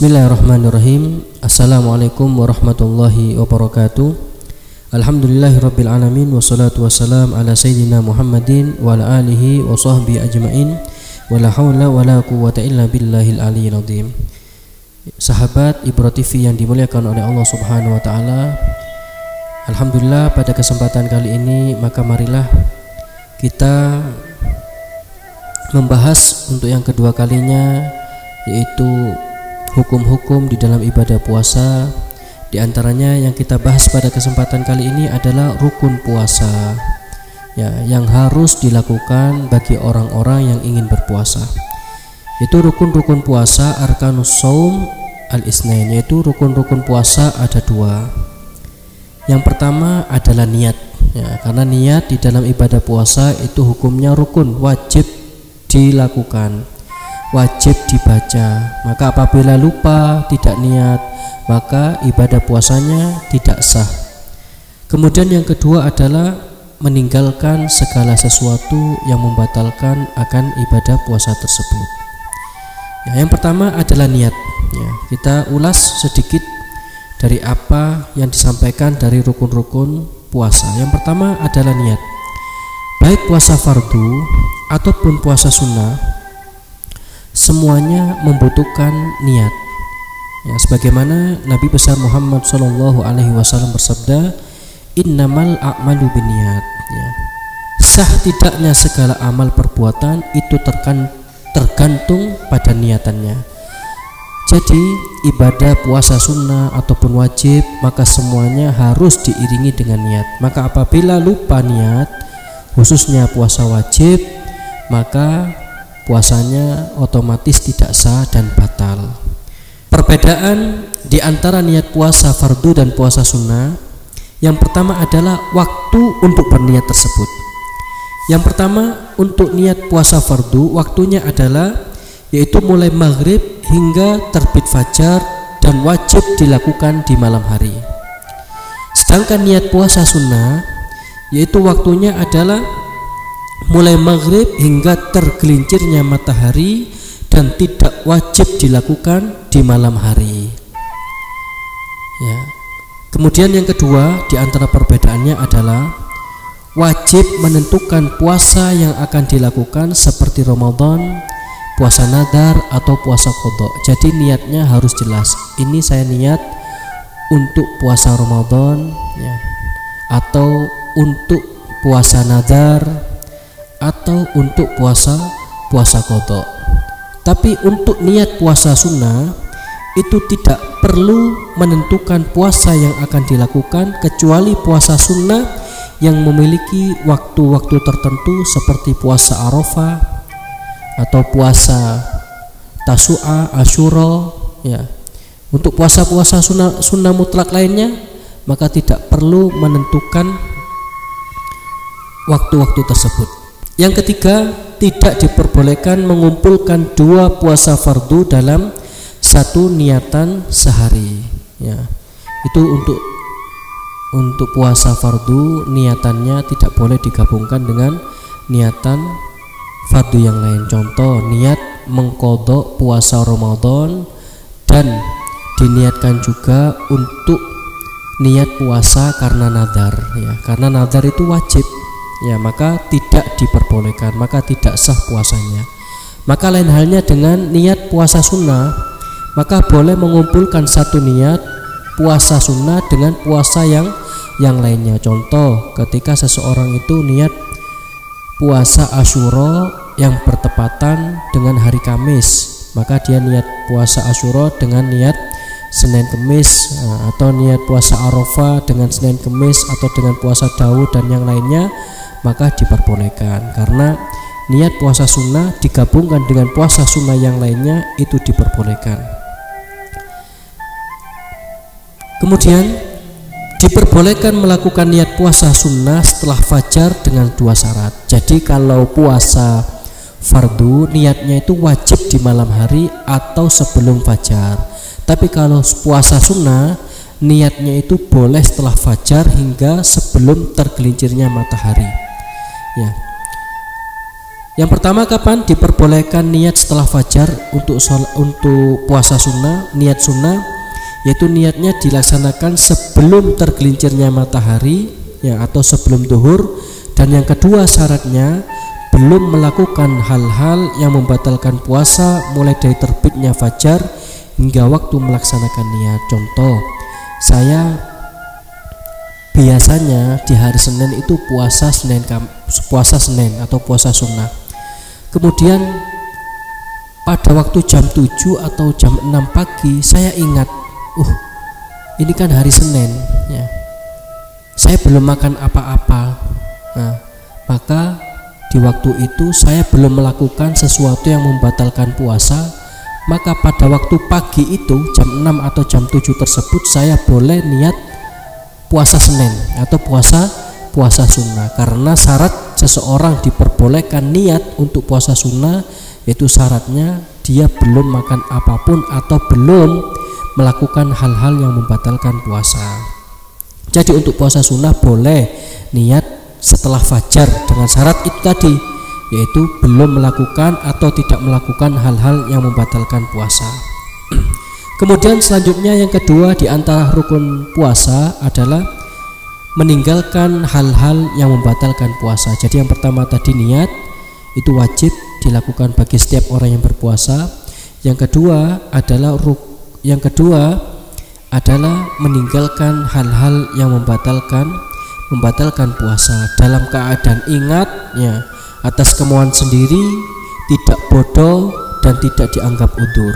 Bismillahirrahmanirrahim. Assalamualaikum warahmatullahi wabarakatuh. Alhamdulillahirabbil alamin wassalatu wassalam ala sayyidina Muhammadin wa ala alihi wa sahbihi ajmain. Wala haula wala quwwata illa billahil aliyyil azim. Sahabat Ibro TV yang dimuliakan oleh Allah Subhanahu wa taala. Alhamdulillah, pada kesempatan kali ini maka marilah kita membahas untuk yang kedua kalinya, yaitu hukum-hukum di dalam ibadah puasa. Di antaranya yang kita bahas pada kesempatan kali ini adalah rukun puasa, ya, yang harus dilakukan bagi orang-orang yang ingin berpuasa. Itu rukun-rukun puasa, arkanus shaum al-itsnain, yaitu rukun-rukun puasa ada dua. Yang pertama adalah niat, ya, karena niat di dalam ibadah puasa itu hukumnya rukun, wajib dilakukan, wajib dibaca. Maka apabila lupa, tidak niat, maka ibadah puasanya tidak sah. Kemudian yang kedua adalah meninggalkan segala sesuatu yang membatalkan akan ibadah puasa tersebut. Ya, yang pertama adalah niat, ya, kita ulas sedikit dari apa yang disampaikan dari rukun-rukun puasa. Yang pertama adalah niat. Baik puasa fardu ataupun puasa sunnah, semuanya membutuhkan niat, ya, sebagaimana Nabi besar Muhammad SAW bersabda, innamal a'malu binniyat, ya. Sah tidaknya segala amal perbuatan itu tergantung pada niatannya. Jadi ibadah puasa sunnah ataupun wajib, maka semuanya harus diiringi dengan niat. Maka apabila lupa niat, khususnya puasa wajib, maka puasanya otomatis tidak sah dan batal. Perbedaan di antara niat puasa fardu dan puasa sunnah, yang pertama adalah waktu untuk berniat tersebut. Yang pertama, untuk niat puasa fardu, waktunya adalah yaitu mulai maghrib hingga terbit fajar dan wajib dilakukan di malam hari. Sedangkan niat puasa sunnah, yaitu waktunya adalah mulai maghrib hingga tergelincirnya matahari dan tidak wajib dilakukan di malam hari, ya. Kemudian yang kedua di antara perbedaannya adalah wajib menentukan puasa yang akan dilakukan seperti Ramadan, puasa nadar atau puasa qadha. Jadi niatnya harus jelas. Ini saya niat untuk puasa Ramadan, ya, atau untuk puasa nadar, atau untuk puasa qadha. Tapi untuk niat puasa sunnah itu tidak perlu menentukan puasa yang akan dilakukan, kecuali puasa sunnah yang memiliki waktu-waktu tertentu seperti puasa Arafah atau puasa Tasu'a, Asyura, ya. Untuk puasa-puasa sunnah mutlak lainnya, maka tidak perlu menentukan waktu-waktu tersebut. Yang ketiga, tidak diperbolehkan mengumpulkan dua puasa fardu dalam satu niatan sehari, ya. Itu untuk puasa fardu, niatannya tidak boleh digabungkan dengan niatan fardu yang lain. Contoh, niat mengqadha puasa Ramadan dan diniatkan juga untuk niat puasa karena nadar, ya. Karena nadar itu wajib, ya, maka tidak diperbolehkan, maka tidak sah puasanya. Maka lain halnya dengan niat puasa sunnah, maka boleh mengumpulkan satu niat puasa sunnah dengan puasa yang lainnya. Contoh, ketika seseorang itu niat puasa Asyura yang bertepatan dengan hari Kamis, maka dia niat puasa Asyura dengan niat Senin Kemis, atau niat puasa Arafah dengan Senin Kemis, atau dengan puasa Daud dan yang lainnya, maka diperbolehkan. Karena niat puasa sunnah digabungkan dengan puasa sunnah yang lainnya, itu diperbolehkan. Kemudian diperbolehkan melakukan niat puasa sunnah setelah fajar dengan dua syarat. Jadi kalau puasa fardu niatnya itu wajib di malam hari atau sebelum fajar. Tapi kalau puasa sunnah niatnya itu boleh setelah fajar hingga sebelum tergelincirnya matahari, ya. Yang pertama, kapan diperbolehkan niat setelah fajar untuk puasa sunnah, niat sunnah, yaitu niatnya dilaksanakan sebelum tergelincirnya matahari ya, atau sebelum duhur. Dan yang kedua, syaratnya belum melakukan hal-hal yang membatalkan puasa mulai dari terbitnya fajar hingga waktu melaksanakan niat. Contoh, saya biasanya di hari Senin itu puasa Senin atau puasa sunnah. Kemudian pada waktu jam 7 atau jam 6 pagi saya ingat, ini kan hari Senin ya, saya belum makan apa-apa. Nah, maka di waktu itu saya belum melakukan sesuatu yang membatalkan puasa. Maka pada waktu pagi itu jam 6 atau jam 7 tersebut saya boleh niat puasa Senin atau puasa sunnah. Karena syarat seseorang diperbolehkan niat untuk puasa sunnah yaitu syaratnya dia belum makan apapun atau belum melakukan hal-hal yang membatalkan puasa. Jadi untuk puasa sunnah boleh niat setelah fajar dengan syarat itu tadi, yaitu belum melakukan atau tidak melakukan hal-hal yang membatalkan puasa. Kemudian selanjutnya yang kedua di antara rukun puasa adalah meninggalkan hal-hal yang membatalkan puasa. Jadi yang pertama tadi niat itu wajib dilakukan bagi setiap orang yang berpuasa. Yang kedua adalah meninggalkan hal-hal yang membatalkan puasa dalam keadaan ingat ya, atas kemauan sendiri, tidak bodoh dan tidak dianggap udzur.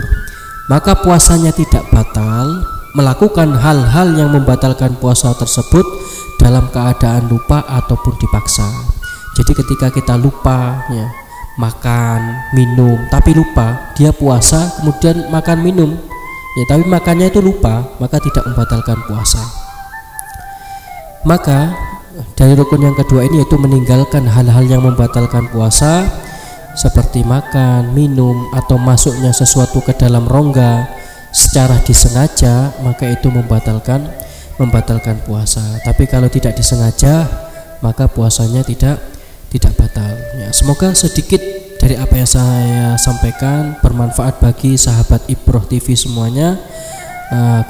Maka puasanya tidak batal melakukan hal-hal yang membatalkan puasa tersebut dalam keadaan lupa ataupun dipaksa. Jadi ketika kita lupa ya, makan, minum, tapi lupa, dia puasa kemudian makan minum ya, tapi makannya itu lupa, maka tidak membatalkan puasa. Maka dari rukun yang kedua ini yaitu meninggalkan hal-hal yang membatalkan puasa seperti makan, minum atau masuknya sesuatu ke dalam rongga secara disengaja, maka itu membatalkan puasa. Tapi kalau tidak disengaja maka puasanya tidak batal ya. Semoga sedikit dari apa yang saya sampaikan bermanfaat bagi sahabat Ibroh TV semuanya.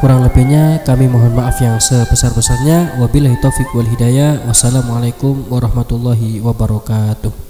Kurang lebihnya kami mohon maaf yang sebesar-besarnya. Wabillahi taufiq wal hidayah. Wassalamualaikum warahmatullahi wabarakatuh.